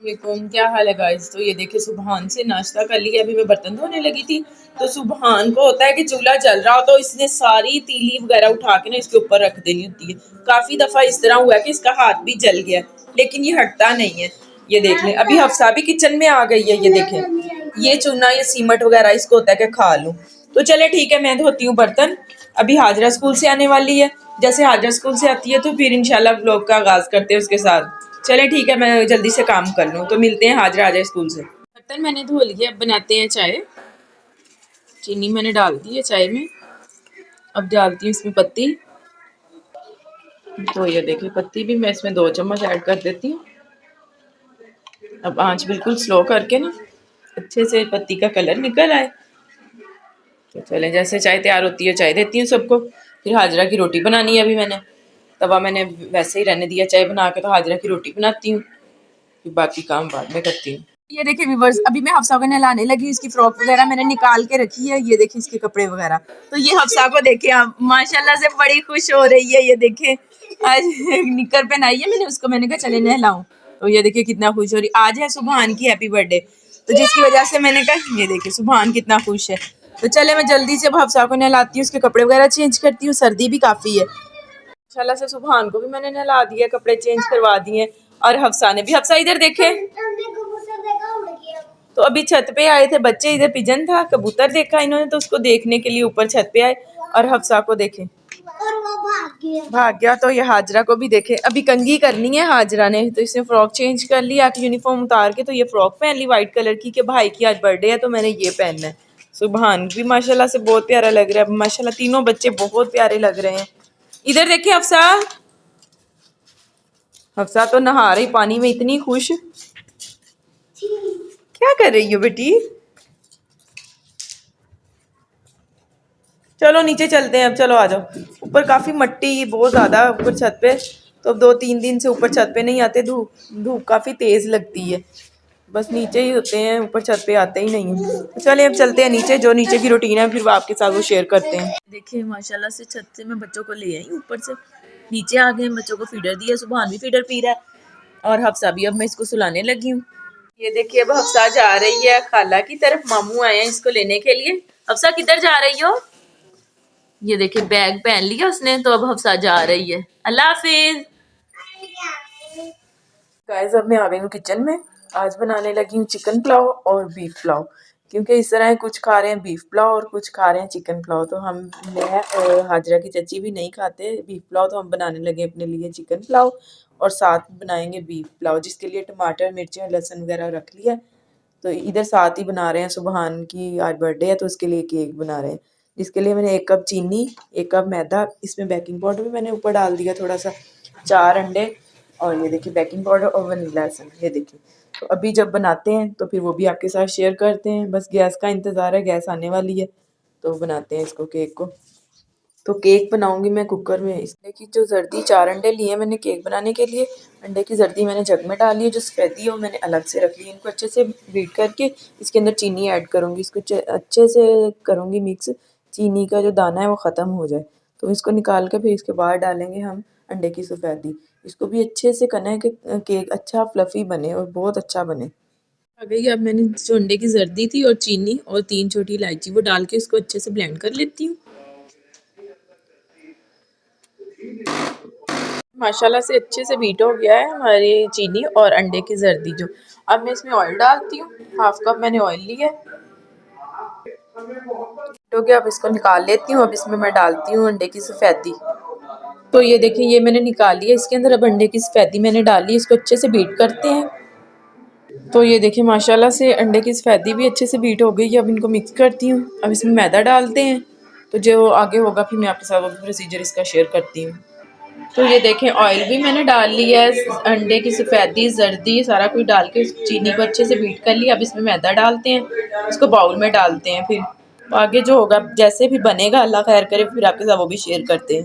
वालेकुम, क्या हाल है गाइस। तो ये देखिए सुबहान से नाश्ता कर लिया। अभी मैं बर्तन धोने लगी थी तो सुबहान को होता है कि चूल्हा जल रहा हो तो इसने सारी तीली वगैरह उठा के ना इसके ऊपर रख देनी होती है। काफी दफा इस तरह हुआ है कि इसका हाथ भी जल गया, लेकिन ये हटता नहीं है। ये देख लें, अभी हफ्सा भी किचन में आ गई है। ये देखें, ये चूना, ये सीमट वगैरह इसको होता है कि खा लूं। तो चले ठीक है, मैं धोती हूँ बर्तन। अभी हाजरा स्कूल से आने वाली है। जैसे हाजरा स्कूल से आती है तो फिर इंशाल्लाह व्लॉग का आगाज करते हैं उसके साथ। चले ठीक है, मैं जल्दी से काम कर लूँ। तो मिलते हैं हाजरा आ जाए स्कूल से। बर्तन मैंने धो लिए, अब बनाते हैं चाय। चीनी मैंने डाल दी है चाय में। अब डालती हूँ इसमें पत्ती। तो ये देखिए पत्ती भी मैं इसमें 2 चम्मच ऐड कर देती हूँ। अब आंच बिल्कुल स्लो करके ना अच्छे से पत्ती का कलर निकल आए। तो चले, जैसे चाय तैयार होती है चाय देती हूँ सबको। फिर हाजरा की रोटी बनानी है। अभी मैंने तवा मैंने वैसे ही रहने दिया चाय बना के, तो हाजरा की रोटी बनाती हूँ, फिर बाकी काम बाद में करती हूँ। ये देखिए व्यूवर्स, अभी मैं हफ्सा को नहलाने लगी। इसकी फ्रॉक वगैरह मैंने निकाल के रखी है। ये देखिए इसके कपड़े वगैरह। तो ये हफ्सा को देखे आप, माशाल्लाह से बड़ी खुश हो रही है। ये देखे आज निकर पहनाई है मैंने उसको, मैंने कहा चले नहलाऊं। तो ये देखिए कितना खुश हो रही। आज है सुबहान की हैप्पी बर्थडे, तो जिसकी वजह से मैंने कहा ये देखिए सुबहान कितना खुश है। तो चले मैं जल्दी से हफ्सा को नहलाती हूँ, उसके कपड़े वगैरह चेंज करती हूँ। सर्दी भी काफी है। माशाल्लाह से सुबहान को भी मैंने नहला दिया, कपड़े चेंज करवा दिए। और हफ्सा ने भी, हफ्सा इधर देखे। तो अभी छत पे आए थे बच्चे, इधर पिजन था, कबूतर देखा इन्होंने, तो उसको देखने के लिए ऊपर छत पे आए। और हफ्सा को देखे और वो भाग गया। तो ये हाजरा को भी देखे। अभी कंघी करनी है हाजरा ने, तो इसने फ्रॉक चेंज कर ली आके, यूनिफॉर्म उतार के। तो ये फ्रॉक पहन ली व्हाइट कलर की कि भाई की आज बर्थडे है तो मैंने ये पहनना है। सुबहान भी माशाल्लाह से बहुत प्यारा लग रहा है। माशाल्लाह तीनों बच्चे बहुत प्यारे लग रहे हैं। इधर देखिए हफ्सा, हफ्सा तो नहा रही पानी में, इतनी खुश। क्या कर रही हो बेटी? चलो नीचे चलते हैं अब, चलो आ जाओ। ऊपर काफी मट्टी बहुत ज्यादा ऊपर छत पे। तो 2-3 दिन से ऊपर छत पे नहीं आते, धूप धूप काफी तेज लगती है। बस नीचे ही होते हैं, ऊपर छत पे आते ही नहीं है। तो चलिए अब चलते हैं नीचे, जो नीचे की रूटीन है फिर वो आपके साथ वो शेयर करते हैं। देखिए माशाल्लाह से छत से मैं बच्चों को ले आई, ऊपर से नीचे आ गए। बच्चों को फीडर दिया, सुबहान भी फीडर पी रहा है और हफ्सा भी। अब मैं इसको सुलाने लगी हूँ। ये देखिए अब हफ्सा जा रही है खाला की तरफ, मामू आए हैं इसको लेने के लिए। हफ्सा किधर जा रही हो? ये देखिए बैग पहन लिया उसने, तो अब हफ्सा जा रही है। अल्लाह हाफिज। गाइस अब मैं आ गई हूँ किचन में। आज बनाने लगी हूँ चिकन पुलाव और बीफ पुलाव, क्योंकि इस तरह कुछ खा रहे हैं बीफ पुलाव और कुछ खा रहे हैं चिकन पुलाव। तो हम, मैं और हाजरा की चची भी नहीं खाते बीफ पुलाव, तो हम बनाने लगे अपने लिए चिकन पुलाव और साथ बनाएंगे बीफ पुलाव, जिसके लिए टमाटर मिर्चें लहसुन वगैरह रख लिया। तो इधर साथ ही बना रहे हैं, सुबहान की आज बर्थडे है तो उसके लिए केक बना रहे हैं, जिसके लिए मैंने 1 कप चीनी, 1 कप मैदा, इसमें बेकिंग पाउडर भी मैंने ऊपर डाल दिया थोड़ा सा, 4 अंडे, और ये देखिए बेकिंग पाउडर और वनीला एसेंस। ये देखिए, तो अभी जब बनाते हैं तो फिर वो भी आपके साथ शेयर करते हैं। बस गैस का इंतज़ार है, गैस आने वाली है तो बनाते हैं इसको, केक को। तो केक बनाऊंगी मैं कुकर में। इसलिए कि जो जर्दी 4 अंडे लिए मैंने केक बनाने के लिए, अंडे की जर्दी मैंने जग में डाली है, जो सफ़ेदी है वो मैंने अलग से रख ली है। इनको अच्छे से बीट करके इसके अंदर चीनी ऐड करूँगी, इसको अच्छे से करूँगी मिक्स, चीनी का जो दाना है वो ख़त्म हो जाए। तो इसको निकाल के फिर इसके बाद डालेंगे हम अंडे की सफ़ेदी। इसको भी अच्छे से करना है कि केक अच्छा फ्लफ़ी बने और बहुत अच्छा बने। आ गई। अब मैंने जो अंडे की जर्दी थी और चीनी और 3 छोटी इलायची वो डाल के इसको अच्छे से ब्लेंड कर लेती हूँ। माशाल्लाह से अच्छे से बीट हो गया है हमारी चीनी और अंडे की जर्दी जो। अब मैं इसमें ऑयल डालती हूँ, 1/2 कप मैंने ऑयल लिया है। तो क्या, अब इसको निकाल लेती हूँ। अब इसमें मैं डालती हूँ अंडे की सफ़ेदी। तो ये देखिए ये मैंने निकाल लिया इसके अंदर। अब अंडे की सफ़ेदी मैंने डाली, इसको अच्छे से बीट करते हैं। तो ये देखिए माशाल्लाह से अंडे की सफ़ेदी भी अच्छे से बीट हो गई है। अब इनको मिक्स करती हूँ। अब इसमें मैदा डालते हैं। तो जो आगे होगा फिर मैं आपके साथ वो प्रोसीजर इसका शेयर करती हूँ। तो ये देखें ऑयल भी मैंने डाल लिया है, अंडे की सफ़ेदी जर्दी सारा कुछ डाल के चीनी को अच्छे से बीट कर लिया। अब इसमें मैदा डालते हैं, इसको बाउल में डालते हैं। फिर आगे जो होगा जैसे भी बनेगा अल्लाह खैर करे फिर आपके साथ वो भी शेयर करते हैं।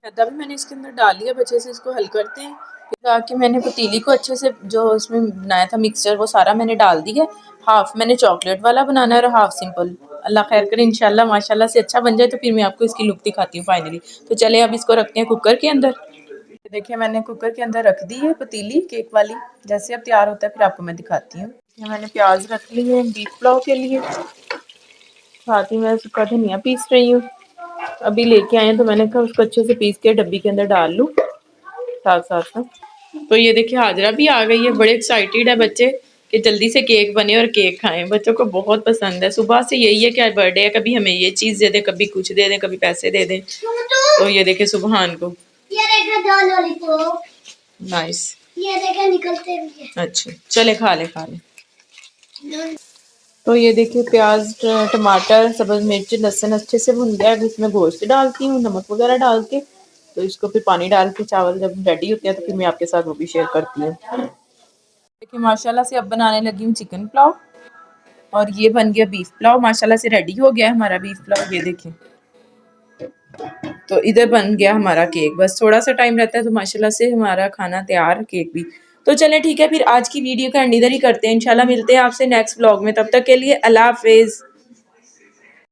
मैदा भी मैंने इसके अंदर डाल लिया, अच्छे से इसको हल करते हैं। फिर आके मैंने पतीली को अच्छे से जो उसमें बनाया था मिक्सचर वो सारा मैंने डाल दिया। हाफ मैंने चॉकलेट वाला बनाना है और हाफ सिंपल। अल्लाह खैर करे इंशाल्लाह माशाल्लाह से अच्छा बन जाए तो फिर मैं आपको इसकी लुक दिखाती हूँ फाइनली। तो चले अब इसको रखते हैं कुकर के अंदर। देखिए मैंने कुकर के अंदर रख दी है पतीली केक वाली। जैसे अब तैयार होता है फिर आपको मैं दिखाती हूँ। मैंने प्याज रख ली है बीफ पुलाव के लिए, साथ ही मैं सूखा धनिया पीस रही हूँ। अभी लेके आए हैं तो मैंने कहा उसको अच्छे से पीस के डब्बी के अंदर डाल लूँ साथ साथ में। तो ये देखिए हाजरा भी आ गई है। बड़े एक्साइटेड है बच्चे कि जल्दी से केक बने और केक खाएं। बच्चों को बहुत पसंद है। सुबह से यही है कि आज बर्थडे है, कभी हमें ये चीज़ दे दें, कभी कुछ दे दें, कभी पैसे दे दें। तो ये देखिए सुबहान को नाइस, ये देखिए निकलते भी है। अच्छा चले खा ले खा ले। तो ये देखिए प्याज टमाटर सब्ज़ मिर्च लहसुन अच्छे से भुन गया है। इसमें गोश्त डालती हूँ नमक वगैरह डाल के। तो इसको फिर पानी डाल के चावल जब रेडी होते हैं तो फिर मैं आपके साथ वो भी शेयर करती हूँ। देखिए माशाल्लाह से अब बनाने लगी हूँ चिकन पुलाव और ये बन गया बीफ पुलाव। माशाल्लाह से रेडी हो गया है हमारा बीफ पुलाव। ये देखिए तो इधर बन गया हमारा केक। बस थोड़ा सा टाइम रहता है तो माशाल्लाह से हमारा खाना तैयार, केक भी। तो चलें ठीक है फिर आज की वीडियो का एंड इधर ही करते हैं। इंशाल्लाह मिलते हैं आपसे नेक्स्ट व्लॉग में। तब तक के लिए अल्लाह हाफिज़।